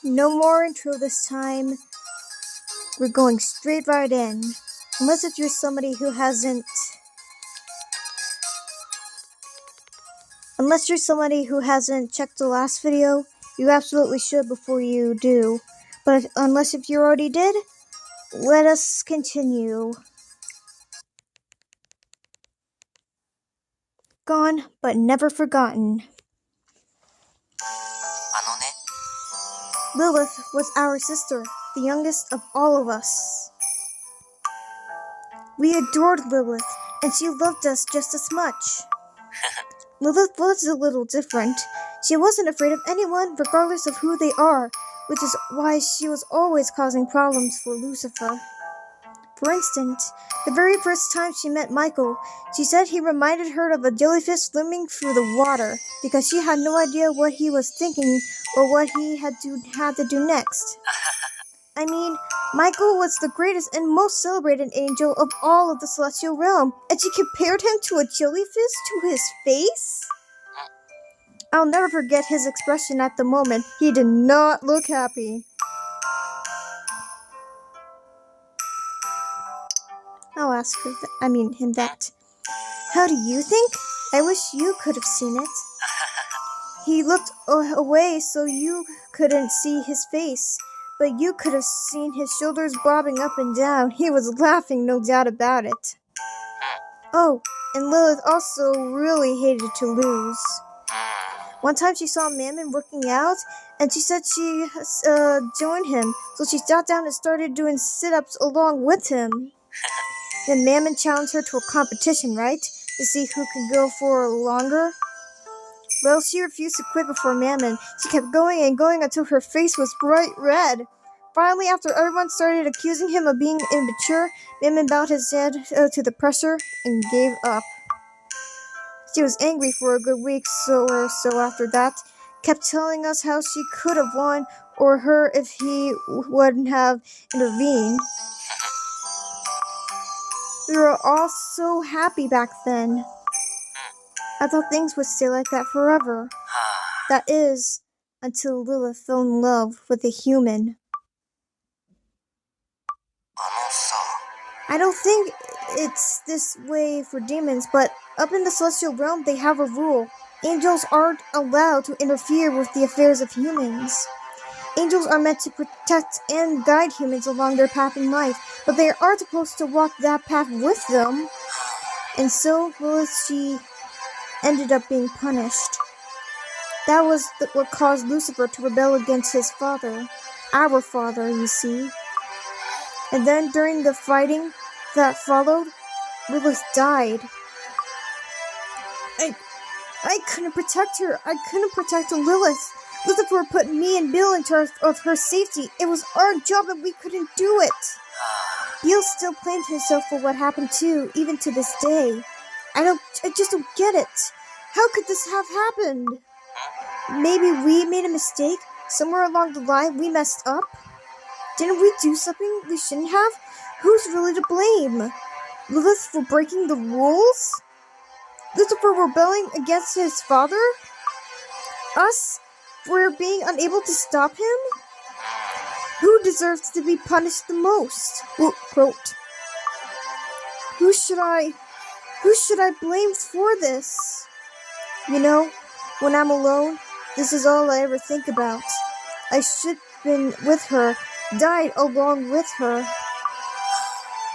no more intro this time. We're going straight right in. Unless if you're somebody who hasn't... checked the last video, you absolutely should before you do. But unless if you already did, let us continue. Gone, but never forgotten. Lilith was our sister, the youngest of all of us. We adored Lilith, and she loved us just as much. Lilith was a little different. She wasn't afraid of anyone, regardless of who they are, which is why she was always causing problems for Lucifer. For instance, the very first time she met Michael, she said he reminded her of a jellyfish swimming through the water, because she had no idea what he was thinking or what he had to do next. I mean, Michael was the greatest and most celebrated angel of all of the celestial realm, and she compared him to a jellyfish to his face? I'll never forget his expression at the moment. He did not look happy. I'll ask him that. How do you think? I wish you could have seen it. He looked away so you couldn't see his face, but you could have seen his shoulders bobbing up and down. He was laughing, no doubt about it. Oh, and Lilith also really hated to lose. One time she saw Mammon working out, and she said she joined him, so she sat down and started doing sit-ups along with him. Then Mammon challenged her to a competition, right? To see who could go for longer? Well, she refused to quit before Mammon. She kept going and going until her face was bright red. Finally, after everyone started accusing him of being immature, Mammon bowed his head to the pressure and gave up. She was angry for a good week or so after that, kept telling us how she could have won or her if he wouldn't have intervened. We were all so happy back then. I thought things would stay like that forever. That is, until Lilith fell in love with a human. I don't think it's this way for demons, but up in the celestial realm they have a rule. Angels aren't allowed to interfere with the affairs of humans. Angels are meant to protect and guide humans along their path in life, but they aren't supposed to walk that path with them. And so, Lilith, she ended up being punished. That was what caused Lucifer to rebel against his father. Our father, you see. And then, during the fighting that followed, Lilith died. I couldn't protect her. I couldn't protect Lilith. Lucifer put me and Bill in charge of her safety. It was our job and we couldn't do it. Bill still blamed himself for what happened too, even to this day. I just don't get it. How could this have happened? Maybe we made a mistake. Somewhere along the line we messed up. Didn't we do something we shouldn't have? Who's really to blame? Lilith for breaking the rules? Lucifer rebelling against his father? Us for being unable to stop him? Who deserves to be punished the most? Well, quote. Who should I blame for this? You know, when I'm alone, this is all I ever think about. I should have been with her, died along with her.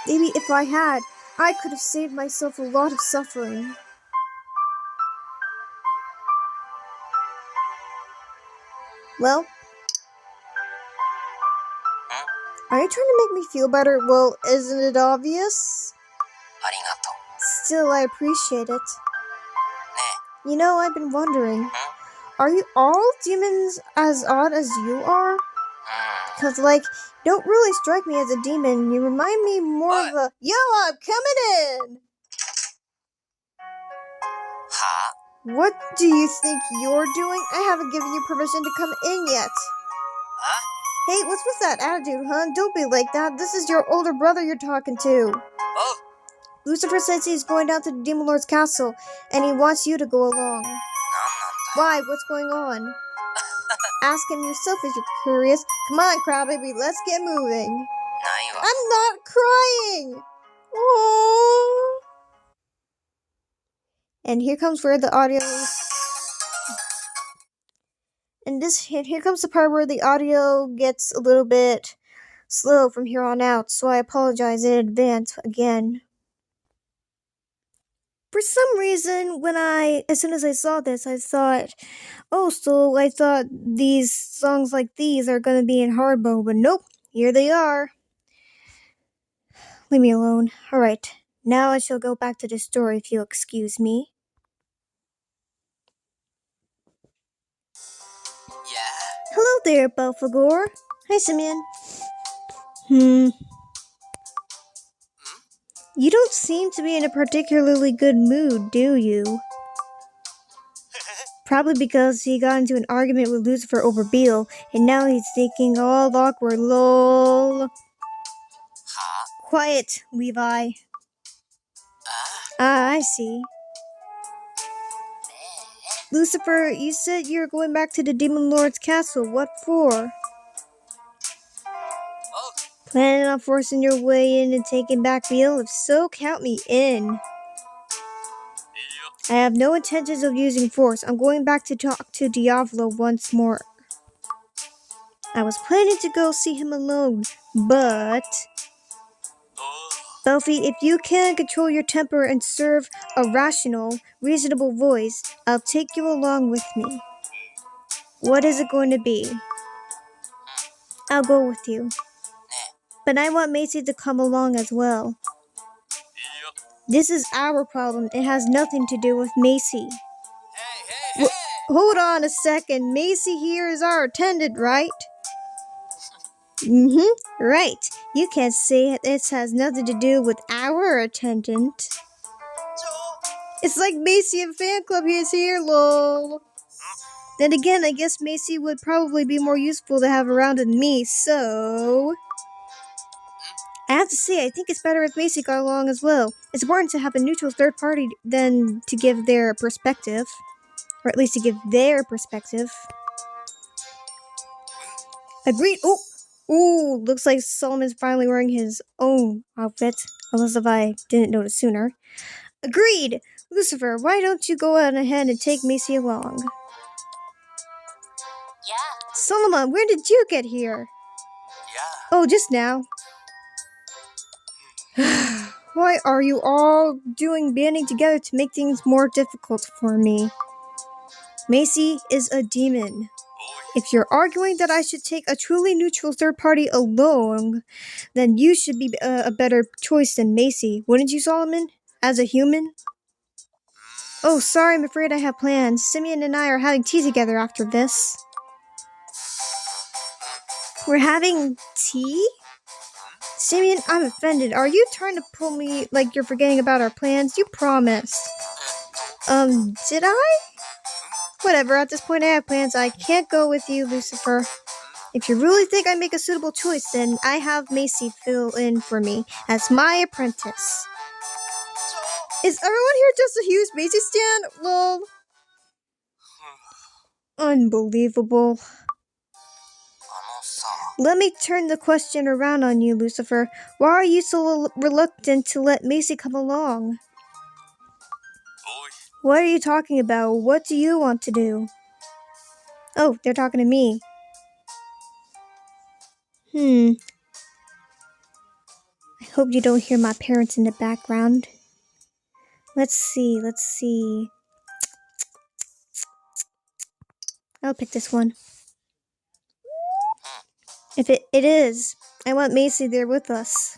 Maybe if I had, I could have saved myself a lot of suffering. Well, are you trying to make me feel better? Well, isn't it obvious? Still, I appreciate it. You know, I've been wondering, are you all demons as odd as you are? Because, you don't really strike me as a demon. You remind me more of a, yo, I'm coming in! What do you think you're doing? I haven't given you permission to come in yet. Hey, what's with that attitude, huh? Don't be like that. This is your older brother you're talking to. Lucifer says he's going down to the Demon Lord's castle, and he wants you to go along. Why? What's going on? ask him yourself if you're curious. Come on, crybaby, let's get moving. I'm not crying! Aww. And here comes where the audio... And here comes the part where the audio gets a little bit slow from here on out, so I apologize in advance again. For some reason, as soon as I saw this, I thought, oh, so I thought these songs like these are gonna be in hard mode, but nope, here they are. Leave me alone. Alright, now I shall go back to the story if you'll excuse me. Yeah. Hello there, Belphegor. Hi, Simeon. You don't seem to be in a particularly good mood, do you? Probably because he got into an argument with Lucifer over Beel, and now he's thinking all awkward, lol. Quiet, Levi. I see. Lucifer, you said you're going back to the Demon Lord's castle. What for? Planning on forcing your way in and taking back Beel? If so, count me in. I have no intentions of using force. I'm going back to talk to Diavolo once more. I was planning to go see him alone, but... Belphie, if you can control your temper and serve a rational, reasonable voice, I'll take you along with me. What is it going to be? I'll go with you. But I want Macy to come along as well. This is our problem. It has nothing to do with Macy. Hold on a second. Macy here is our attendant, right? Right. You can't say this has nothing to do with our attendant. It's like Macy and fan club is here, lol. Then again, I guess Macy would probably be more useful to have around than me, so... I have to say, I think it's better if Macy got along as well. It's important to have a neutral third party than to give their perspective. Or at least to give their perspective. Agreed. Ooh, looks like Solomon's finally wearing his own outfit. Unless if I didn't notice sooner. Agreed! Lucifer, why don't you go on ahead and take Macy along? Yeah. Solomon, where did you get here? Yeah. Oh, just now. Why are you all banding together to make things more difficult for me? Macy is a demon. If you're arguing that I should take a truly neutral third party alone, then you should be a better choice than Macy. Wouldn't you, Solomon? As a human? Oh, sorry, I'm afraid I have plans. Simeon and I are having tea together after this. We're having tea? Simeon, I'm offended. Are you trying to pull me like you're forgetting about our plans? You promised. Did I? Whatever, at this point I have plans. I can't go with you, Lucifer. If you really think I make a suitable choice, then I have Macy fill in for me as my apprentice. Is everyone here just a huge Macy stan? Lol. Unbelievable. Let me turn the question around on you, Lucifer. Why are you so reluctant to let Macy come along? What are you talking about? What do you want to do? Oh, they're talking to me. I hope you don't hear my parents in the background. Let's see. I'll pick this one. If it is, I want Macy there with us.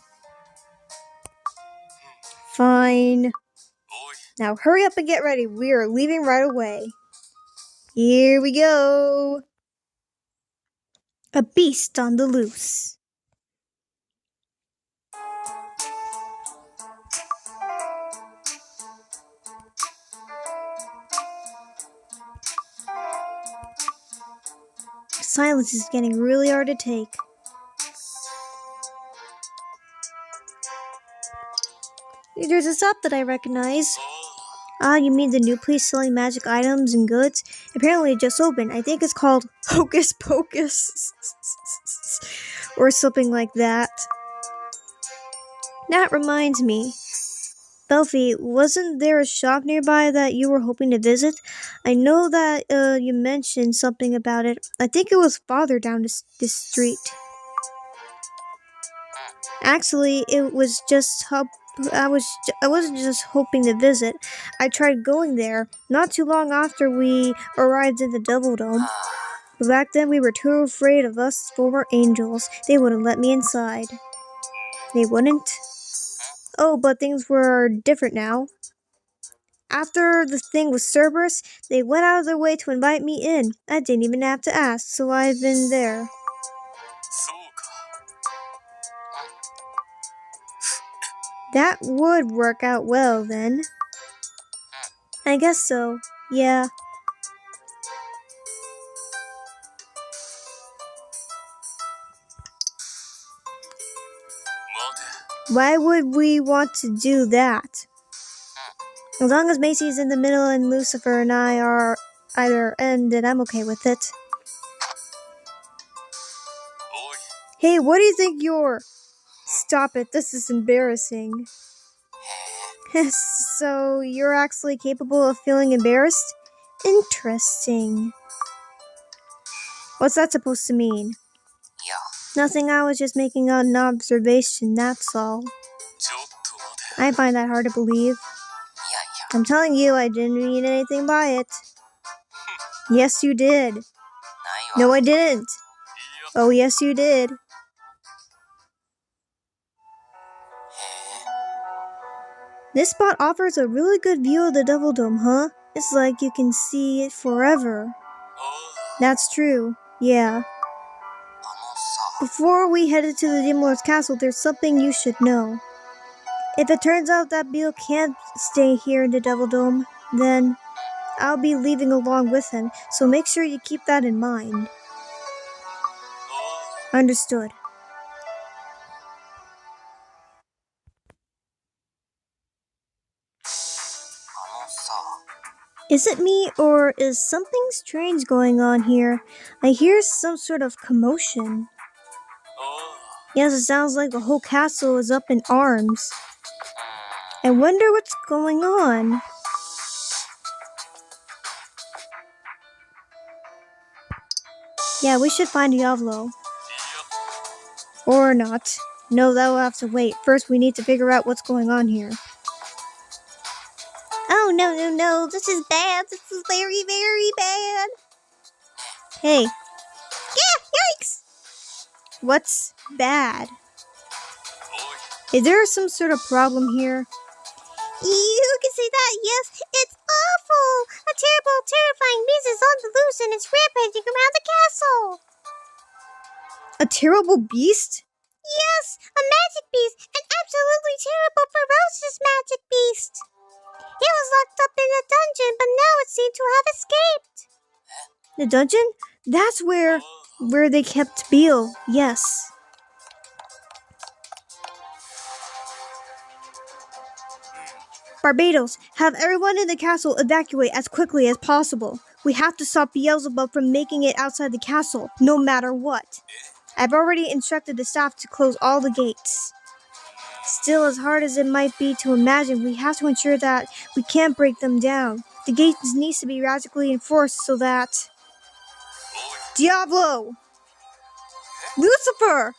Fine. Now hurry up and get ready. We are leaving right away. Here we go. A beast on the loose. Silence is getting really hard to take. There's a shop that I recognize. Ah, you mean the new place selling magic items and goods? Apparently it just opened. I think it's called Hocus Pocus. Or something like that. That reminds me. Belfie, wasn't there a shop nearby that you were hoping to visit? I know that you mentioned something about it. I think it was farther down this street. Actually, it was just I wasn't just hoping to visit. I tried going there not too long after we arrived in the Devil Dome. But back then we were too afraid of us former angels. They wouldn't let me inside. They wouldn't? Oh, but things were different now. After the thing with Cerberus, they went out of their way to invite me in. I didn't even have to ask, so I've been there. That would work out well, then. I guess so, yeah. Why would we want to do that? As long as Macy's in the middle and Lucifer and I are either end, then I'm okay with it. Hey, what do you think you're... Stop it, this is embarrassing. So, you're actually capable of feeling embarrassed? Interesting. What's that supposed to mean? Nothing, I was just making an observation, that's all. I find that hard to believe. I'm telling you, I didn't mean anything by it. Yes, you did. No, I didn't. Oh, yes, you did. This spot offers a really good view of the Devil Dome, huh? It's like you can see it forever. That's true, yeah. Before we headed to the Demon Lord's castle, there's something you should know. If it turns out that Beale can't stay here in the Devil Dome, then I'll be leaving along with him, so make sure you keep that in mind. Understood. Is it me, or is something strange going on here? I hear some sort of commotion. Yes, it sounds like the whole castle is up in arms. I wonder what's going on. Yeah, we should find Diavolo. Or not. No, that will have to wait. First, we need to figure out what's going on here. Oh, no. This is bad. This is very, very bad. Hey. Yeah, yikes! What's bad? Is there some sort of problem here? You can say that, yes. It's awful. A terrible, terrifying beast is on the loose and it's rampaging around the castle. A terrible beast? Yes, a magic beast. An absolutely terrible, ferocious magic beast. It was locked up in a dungeon, but now it seemed to have escaped. The dungeon? That's where they kept Beale, yes. Barbados, have everyone in the castle evacuate as quickly as possible. We have to stop Beelzebub from making it outside the castle, no matter what. I've already instructed the staff to close all the gates. Still, as hard as it might be to imagine, we have to ensure that we can't break them down. The gates need to be radically enforced so that... Diablo! Lucifer!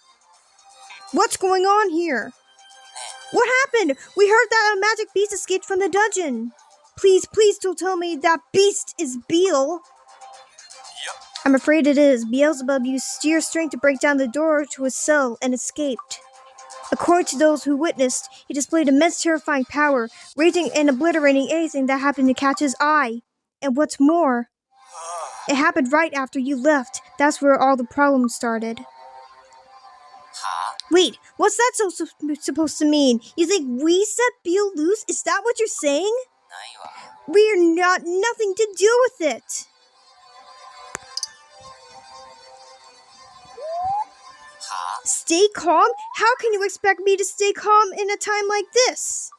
What's going on here? What happened? We heard that a magic beast escaped from the dungeon. Please don't tell me that beast is Beale. I'm afraid it is. Beelzebub used sheer strength to break down the door to his cell and escaped. According to those who witnessed, he displayed immense terrifying power, raging and obliterating anything that happened to catch his eye. And what's more, it happened right after you left. That's where all the problems started. Wait, what's that supposed to mean? You think we set Beale loose? Is that what you're saying? We're nothing to do with it. Stay calm? How can you expect me to stay calm in a time like this?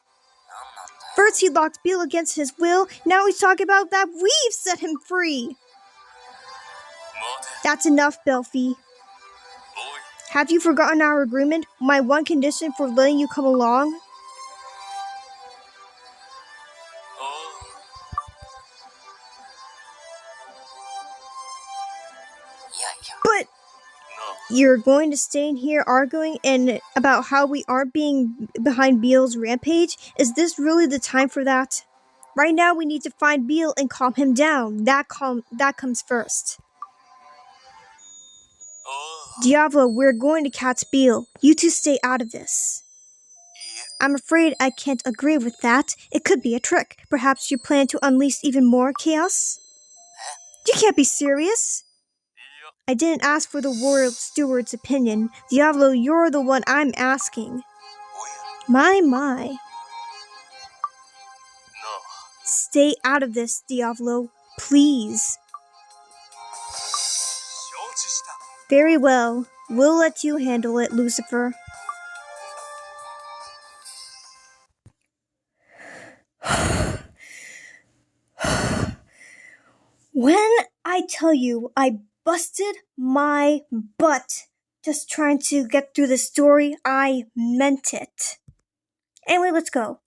First he locked Beale against his will, now he's talking about that we've set him free. That's enough, Belfie. Have you forgotten our agreement? My one condition for letting you come along? But you're going to stay in here arguing and about how we aren't being behind Beale's rampage? Is this really the time for that? Right now we need to find Beale and calm him down. That comes first. Diavolo, we're going to catch Beale. You two stay out of this. I'm afraid I can't agree with that. It could be a trick. Perhaps you plan to unleash even more chaos? You can't be serious. I didn't ask for the Royal Steward's opinion. Diavolo, you're the one I'm asking. My. Stay out of this, Diavolo. Please. Very well. We'll let you handle it, Lucifer. When I tell you I busted my butt just trying to get through the story, I meant it. Anyway, let's go.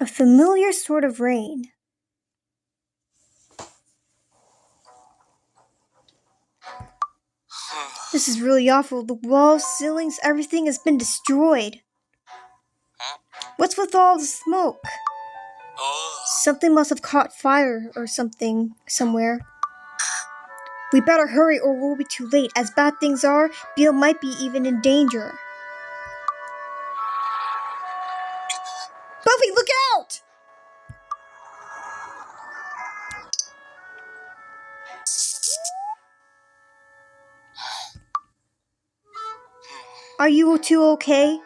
A familiar sort of rain. This is really awful. The walls, ceilings, everything has been destroyed. What's with all the smoke? Something must have caught fire or something somewhere. We better hurry or we'll be too late. As bad things are, Beale might be even in danger. Buffy, look out! Are you two okay?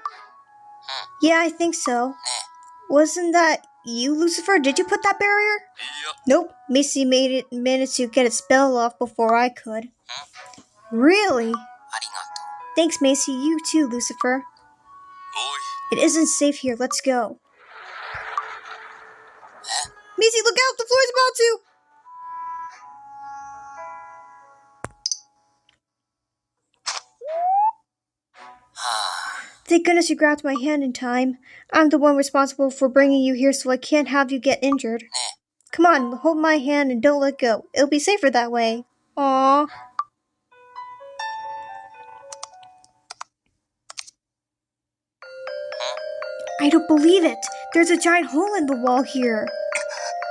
Yeah, I think so. Wasn't that you, Lucifer? Did you put that barrier? Nope. Macy managed to get its spell off before I could. Really? Thanks, Macy. You too, Lucifer. It isn't safe here. Let's go. Macy, look out! The floor's about to! Thank goodness you grabbed my hand in time. I'm the one responsible for bringing you here, so I can't have you get injured. Come on, hold my hand and don't let go. It'll be safer that way. Aww. I don't believe it. There's a giant hole in the wall here.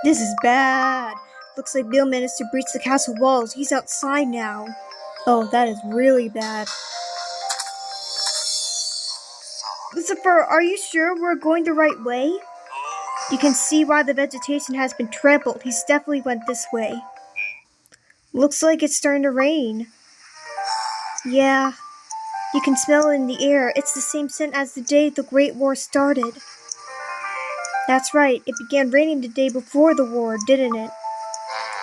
This is bad. Looks like Beale managed to breach the castle walls. He's outside now. Oh, that is really bad. Lucifer, are you sure we're going the right way? You can see why the vegetation has been trampled. He's definitely went this way. Looks like it's starting to rain. Yeah. You can smell it in the air. It's the same scent as the day the Great War started. That's right. It began raining the day before the war, didn't it?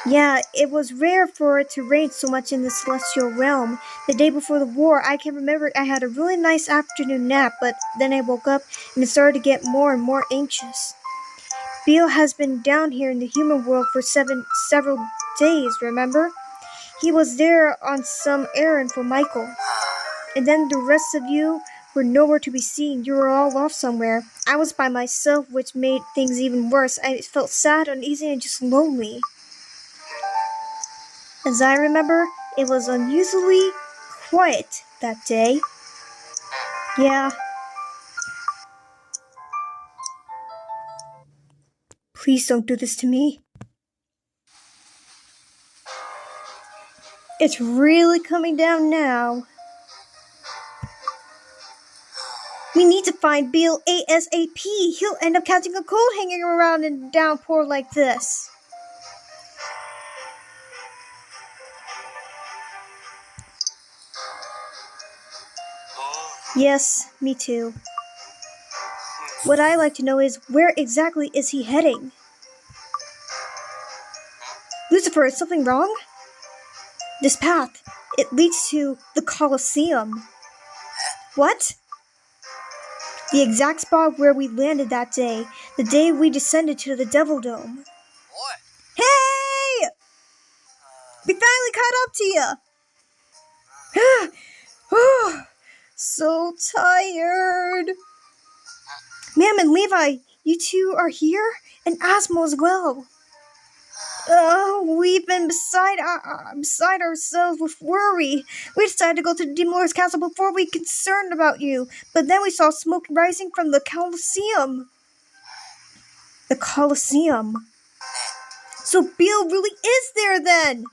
Yeah, it was rare for it to rain so much in the celestial realm. The day before the war, I can remember I had a really nice afternoon nap, but then I woke up and it started to get more and more anxious. Beale has been down here in the human world for several days, remember? He was there on some errand for Michael. And then the rest of you were nowhere to be seen. You were all off somewhere. I was by myself, which made things even worse. I felt sad, uneasy, and just lonely. As I remember, it was unusually quiet that day. Yeah. Please don't do this to me. It's really coming down now. We need to find Beale ASAP. He'll end up catching a cold hanging around in a downpour like this. Yes, me too. What I'd like to know is, where exactly is he heading? Lucifer, is something wrong? This path, it leads to the Colosseum. What? The exact spot where we landed that day. The day we descended to the Devil Dome. Hey! We finally caught up to you! So tired. Ma'am and Levi, you two are here? And Asmo as well. We've been beside ourselves with worry. We decided to go to the Demon Lord's castle before we concerned about you. But then we saw smoke rising from the Colosseum. The Colosseum. So Beel really is there then!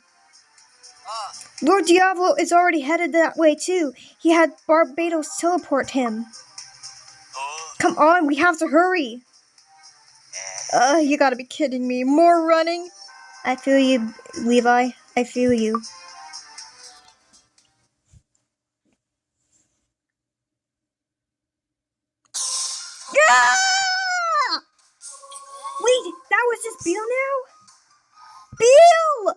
Lord Diablo is already headed that way too. He had Barbados teleport him. Come on, we have to hurry. You gotta be kidding me. More running? I feel you, Levi. I feel you. Ah! Wait, that was just Beel now? Beel!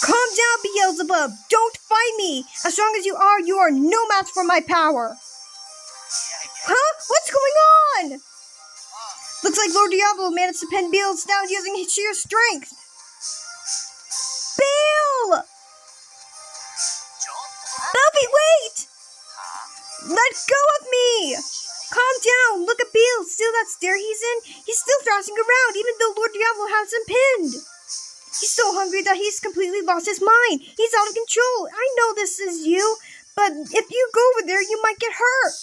Calm down, Beelzebub. Don't fight me. As strong as you are no match for my power. Huh? What's going on? Looks like Lord Diablo managed to pin Beelz down using his sheer strength. Beel! Buffy, wait! Let go of me! Calm down. Look at Beel. Still that stare he's in? He's still thrashing around, even though Lord Diablo has him pinned. He's so hungry that he's completely lost his mind. He's out of control. I know this is you, but if you go over there, you might get hurt.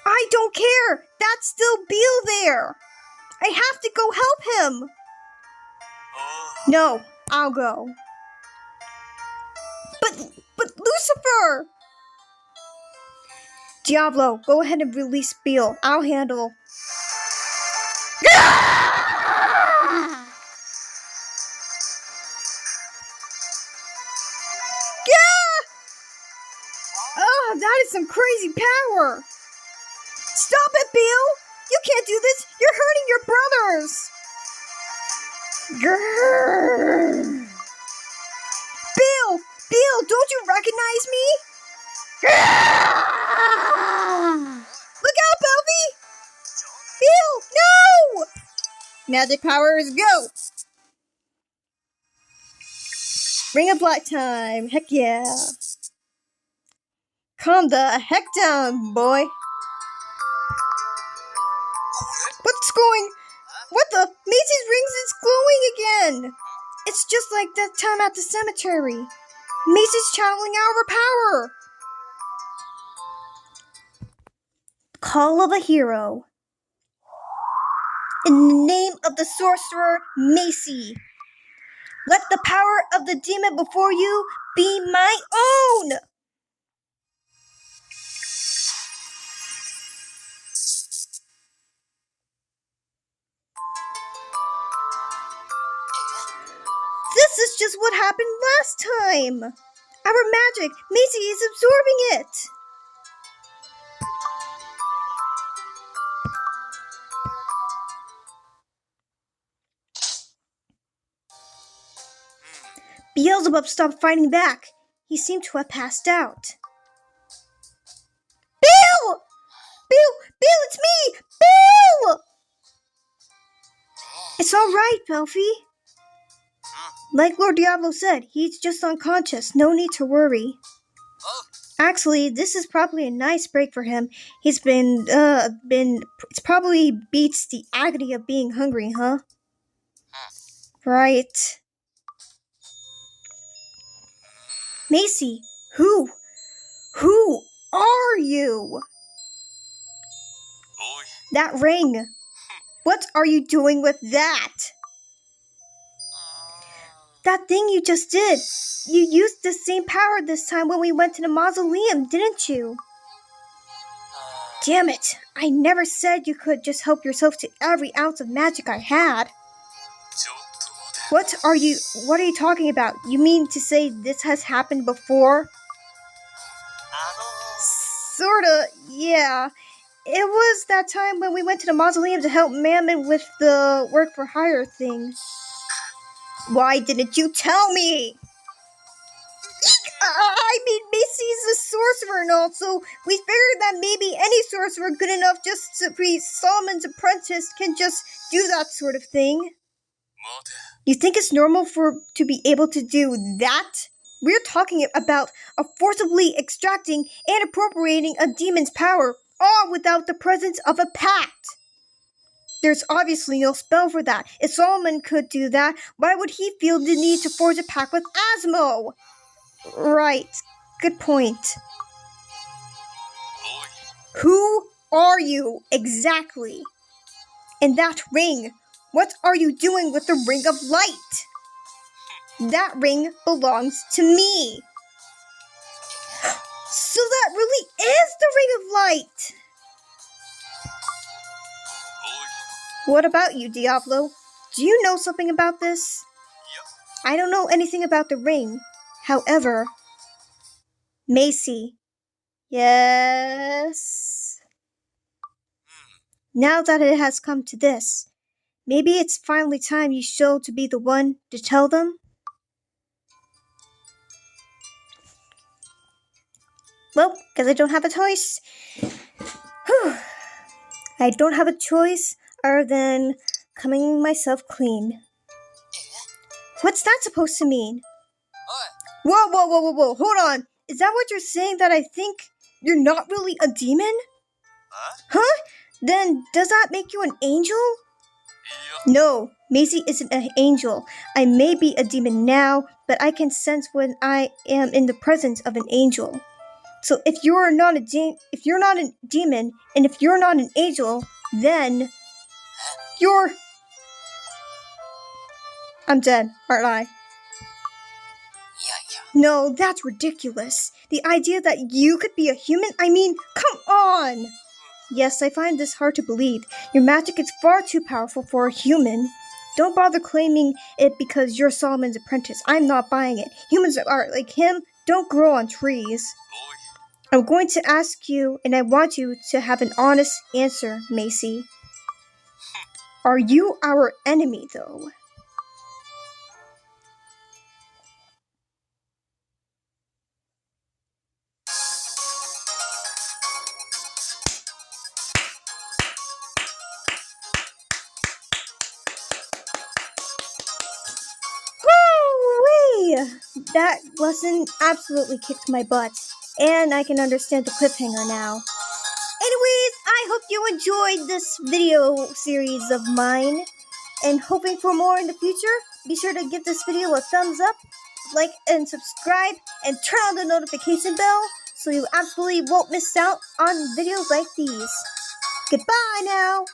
I don't care. That's still Beel there. I have to go help him. No, I'll go. But Lucifer! Diablo, go ahead and release Beel. I'll handle. Oh, that is some crazy power. Stop it, Beel! You can't do this. You're hurting your brothers. Beel, don't you recognize me? Look out, Buffy! Beel, no! Magic powers, go! Ring of Light time. Heck yeah. Calm the heck down, boy. What the? Macy's rings is glowing again. It's just like that time at the cemetery. Macy's channeling our power. Call of a hero. In the name of the sorcerer, Macy. Let the power of the demon before you be my own. This is just what happened last time. Our magic, Macy is absorbing it. Beelzebub stopped fighting back. He seemed to have passed out. Beel! Beel, it's me! Beel! It's all right, Buffy. Like Lord Diablo said, he's just unconscious. No need to worry. Actually, this is probably a nice break for him. He's it probably beats the agony of being hungry, huh? Right. Macy, who are you? That ring. What are you doing with that? That thing you just did. You used the same power this time when we went to the mausoleum, didn't you? Damn it. I never said you could just help yourself to every ounce of magic I had. What are you talking about? You mean to say this has happened before? Sorta, yeah. It was that time when we went to the mausoleum to help Mammon with the work for hire thing. Why didn't you tell me? I mean, Macy's a sorcerer and all, so we figured that maybe any sorcerer good enough just to be Solomon's apprentice can just do that sort of thing. You think it's normal to be able to do that? We're talking about forcibly extracting and appropriating a demon's power, all without the presence of a pact. There's obviously no spell for that. If Solomon could do that, why would he feel the need to forge a pact with Asmo? Right. Good point. Who are you, exactly? And that ring. What are you doing with the Ring of Light? That ring belongs to me. So that really is the Ring of Light. What about you, Diablo? Do you know something about this? I don't know anything about the ring. However, Macy. Yes. Now that it has come to this, maybe it's finally time you show to be the one to tell them? Well, because I don't have a choice. Whew. I don't have a choice other than coming myself clean. What's that supposed to mean? Whoa, hold on. Is that what you're saying, that I think you're not really a demon? Huh? Then does that make you an angel? No, Macy isn't an angel. I may be a demon now, but I can sense when I am in the presence of an angel. So if you're not a demon, and if you're not an angel, then I'm dead, aren't I? No, that's ridiculous. The idea that you could be a human? I mean, come on! Yes, I find this hard to believe. Your magic is far too powerful for a human. Don't bother claiming it because you're Solomon's apprentice. I'm not buying it. Humans are like him, don't grow on trees. I'm going to ask you, and I want you to have an honest answer, Macy. Are you our enemy, though? Woo-wee! That lesson absolutely kicked my butt. And I can understand the cliffhanger now. Anyways, I hope you enjoyed this video series of mine. And hoping for more in the future, be sure to give this video a thumbs up, like and subscribe, and turn on the notification bell so you absolutely won't miss out on videos like these. Goodbye now!